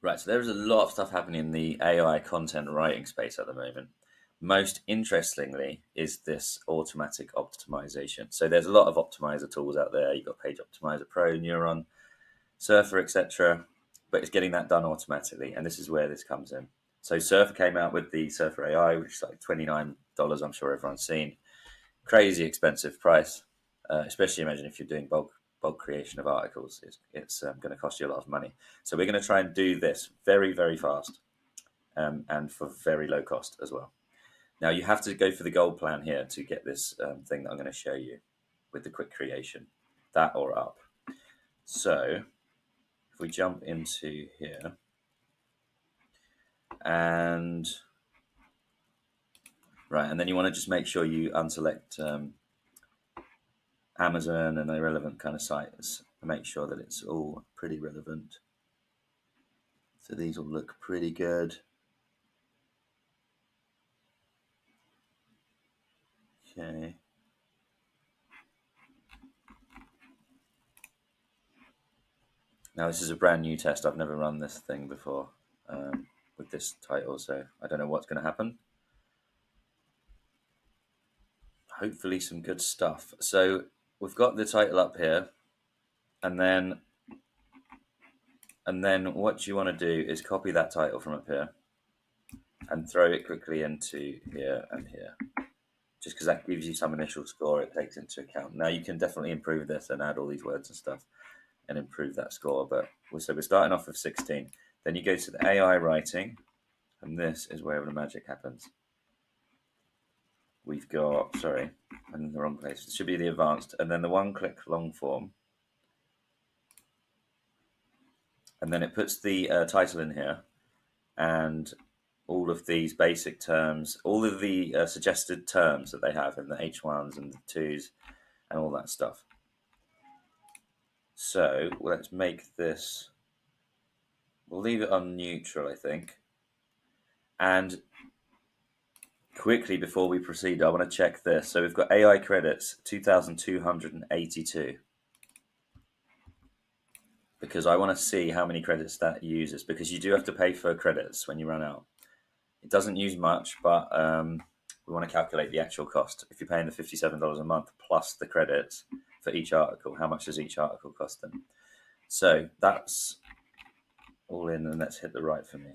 Right, so there's a lot of stuff happening in the AI content writing space at the moment. Most interestingly is this automatic optimization. So there's a lot of optimizer tools out there. You've got Page Optimizer Pro, Neuron, Surfer, etc. But it's getting that done automatically, and this is where this comes in. So Surfer came out with the Surfer AI, which is like $29. I'm sure everyone's seen. Crazy expensive price, especially imagine if you're doing bulk creation of articles. It's going to cost you a lot of money. So we're going to try and do this very, very fast, and for very low cost as well. Now you have to go for the gold plan here to get this thing that I'm going to show you with the quick creation, that or up. So if we jump into here and right, and then you want to just make sure you unselect Amazon and irrelevant kind of sites and make sure that it's all pretty relevant. So these will look pretty good. Okay. Now this is a brand new test. I've never run this thing before with this title, so I don't know what's going to happen. Hopefully some good stuff. So we've got the title up here, and then what you want to do is copy that title from up here and throw it quickly into here and here, just because that gives you some initial score it takes into account. Now you can definitely improve this and add all these words and stuff and improve that score, but we're starting off with 16. Then you go to the AI writing, and this is where the magic happens. We've got, sorry, I'm in the wrong place. It should be the advanced, and then the one-click long form. And then it puts the title in here, and all of these basic terms, all of the suggested terms that they have in the H1s and the 2s and all that stuff. So let's make this, we'll leave it on neutral, I think. And quickly, before we proceed, I want to check this. So we've got AI credits, 2,282. Because I want to see how many credits that uses, because you do have to pay for credits when you run out. It doesn't use much, but we want to calculate the actual cost. If you're paying the $57 a month plus the credits for each article, how much does each article cost them? So that's all in, and let's hit the right for me.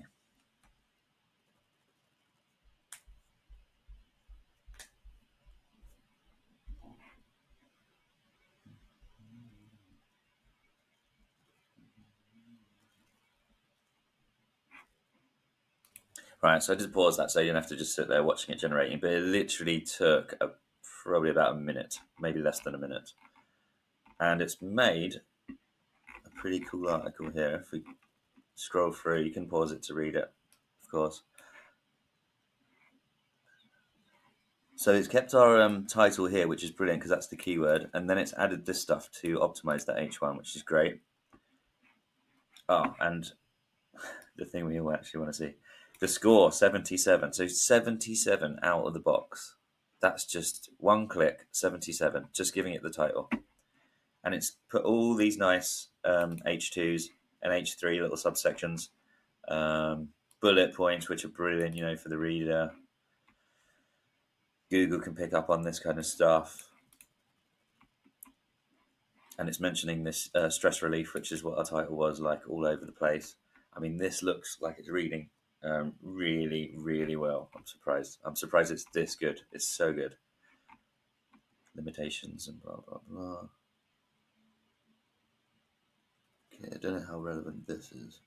Right, so I just paused that so you don't have to just sit there watching it generating, but it literally took probably about a minute, maybe less than a minute. And it's made a pretty cool article here. If we scroll through, you can pause it to read it, of course. So it's kept our title here, which is brilliant because that's the keyword, and then it's added this stuff to optimize that H1, which is great. Oh, and the thing we all actually want to see, the score, 77. So 77 out of the box. That's just one click, 77, just giving it the title. And it's put all these nice H2s and H3 little subsections, bullet points, which are brilliant, you know, for the reader. Google can pick up on this kind of stuff. And it's mentioning this stress relief, which is what our title was, like all over the place. I mean, this looks like it's reading really, really well. I'm surprised. I'm surprised it's this good. It's so good. Limitations and blah, blah, blah. Okay, I don't know how relevant this is.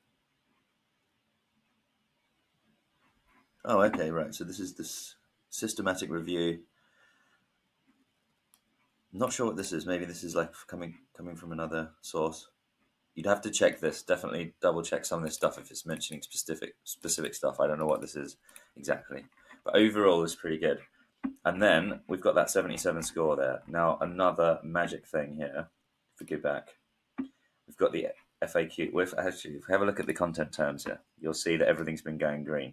Oh, okay, right. So this is this systematic review. Not sure what this is. Maybe this is like coming from another source. You'd have to check this. Definitely double check some of this stuff if it's mentioning specific stuff. I don't know what this is exactly, but overall it's pretty good. And then we've got that 77 score there. Now another magic thing here. If we go back, we've got the FAQ. Actually, if we have a look at the content terms here, you'll see that everything's been going green.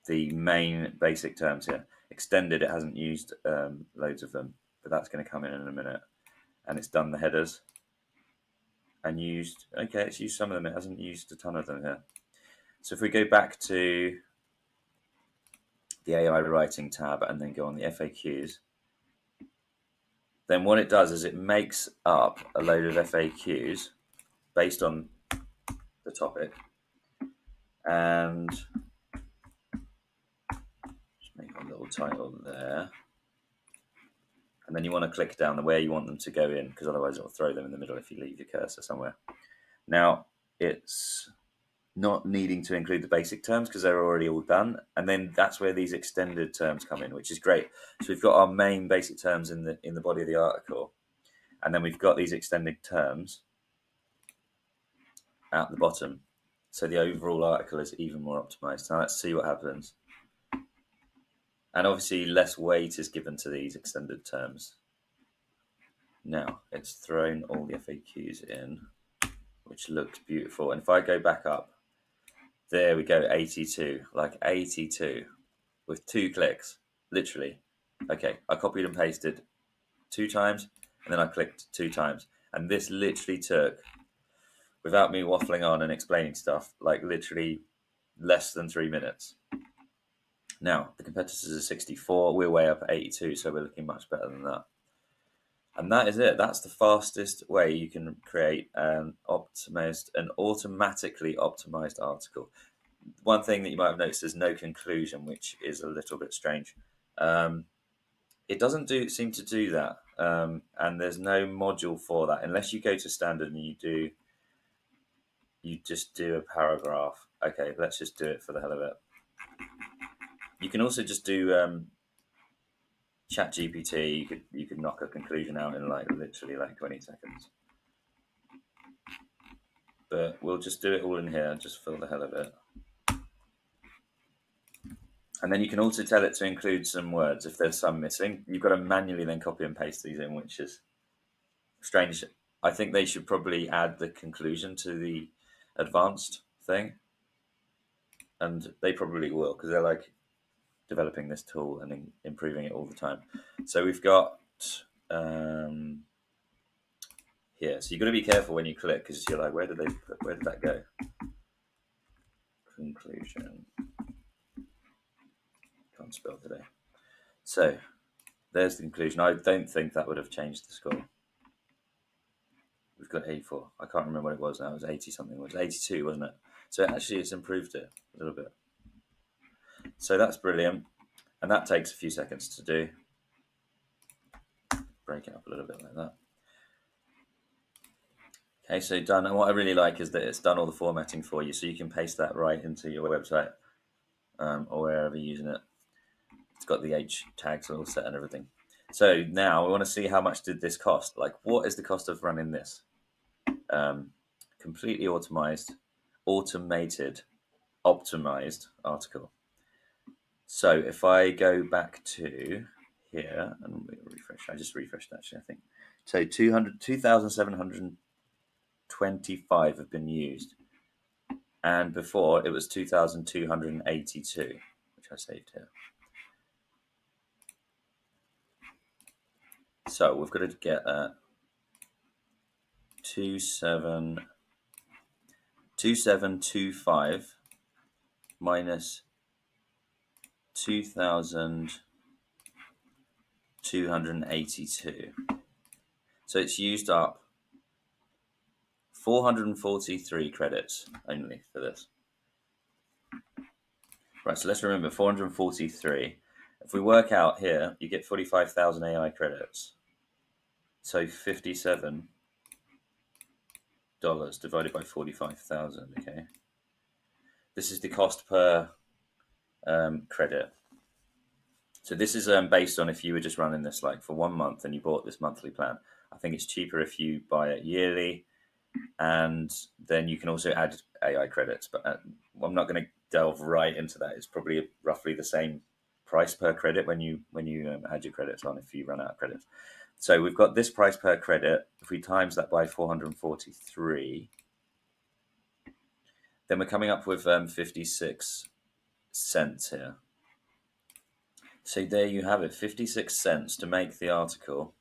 The main basic terms here. Extended, it hasn't used loads of them, but that's going to come in a minute. And it's done the headers. and used, okay, it's used some of them, it hasn't used a ton of them here. So if we go back to the AI writing tab and then go on the FAQs, then what it does is it makes up a load of FAQs based on the topic, and just make a little title there. And then you want to click down the where you want them to go in, because otherwise it will throw them in the middle if you leave your cursor somewhere. Now, it's not needing to include the basic terms because they're already all done. And then that's where these extended terms come in, which is great. So we've got our main basic terms in the body of the article. And then we've got these extended terms at the bottom. So the overall article is even more optimized. Now let's see what happens. And obviously less weight is given to these extended terms. Now it's thrown all the FAQs in, which looks beautiful. And if I go back up, there we go, 82, like 82 with 2 clicks, literally. Okay, I copied and pasted 2 times, and then I clicked 2 times. And this literally took, without me waffling on and explaining stuff, like literally less than 3 minutes. Now, the competitors are 64, we're way up at 82, so we're looking much better than that. And that is it. That's the fastest way you can create an automatically optimized article. One thing that you might have noticed is no conclusion, which is a little bit strange. It doesn't seem to do that, and there's no module for that unless you go to standard and you just do a paragraph. Okay, let's just do it for the hell of it. You can also just do Chat GPT. You could knock a conclusion out in literally 20 seconds. But we'll just do it all in here just for the hell of it. And then you can also tell it to include some words if there's some missing. You've got to manually then copy and paste these in, which is strange. I think they should probably add the conclusion to the advanced thing. And they probably will, because they're like developing this tool and improving it all the time. So we've got here. So you've got to be careful when you click, because you're like, where did that go? Conclusion. Can't spell today. So there's the conclusion. I don't think that would have changed the score. We've got 84. I can't remember what it was now. It was 80 something. It was 82, wasn't it? So actually it's improved it a little bit. So that's brilliant. And that takes a few seconds to do. Break it up a little bit like that. Okay, so done. And what I really like is that it's done all the formatting for you, so you can paste that right into your website or wherever you're using it. It's got the H tags all set and everything. So now we want to see how much did this cost. Like, what is the cost of running this? Completely automated, optimized article. So if I go back to here and refresh, I just refreshed actually, I think. So 2,725 have been used. And before it was 2,282, which I saved here. So we've got to get 2725 minus 2,282. So it's used up 443 credits only for this. Right, so let's remember 443. If we work out here, you get 45,000 AI credits. So $57 divided by 45,000, okay? This is the cost per credit. So this is based on if you were just running this like for 1 month and you bought this monthly plan. I think it's cheaper if you buy it yearly, and then you can also add AI credits. But I'm not going to delve right into that. It's probably roughly the same price per credit when you add your credits on if you run out of credits. So we've got this price per credit. If we times that by 443, then we're coming up with 56 cents here. So there you have it, 56 cents to make the article.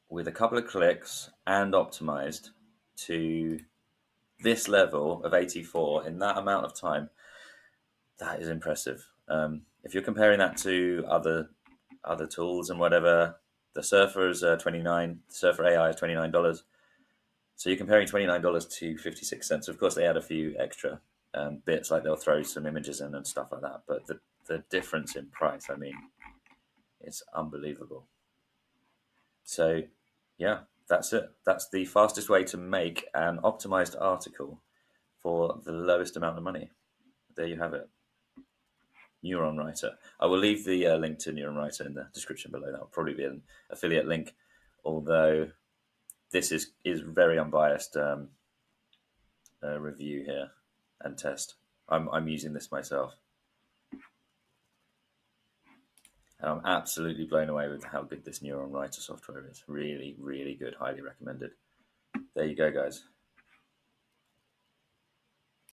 with a couple of clicks and optimized to this level of 84 in that amount of time, that is impressive. If you're comparing that to other tools and whatever, the Surfer is 29. Surfer AI is $29. So you're comparing $29 to 56 cents. Of course, they add a few extra bits, like they'll throw some images in and stuff like that. But the difference in price, I mean, it's unbelievable. So, yeah, that's it. That's the fastest way to make an optimized article for the lowest amount of money. There you have it. Neuron Writer. I will leave the link to Neuron Writer in the description below. That will probably be an affiliate link, although this is very unbiased review here and test. I'm using this myself. And I'm absolutely blown away with how good this Neuron Writer software is. Really, really good. Highly recommended. There you go, guys.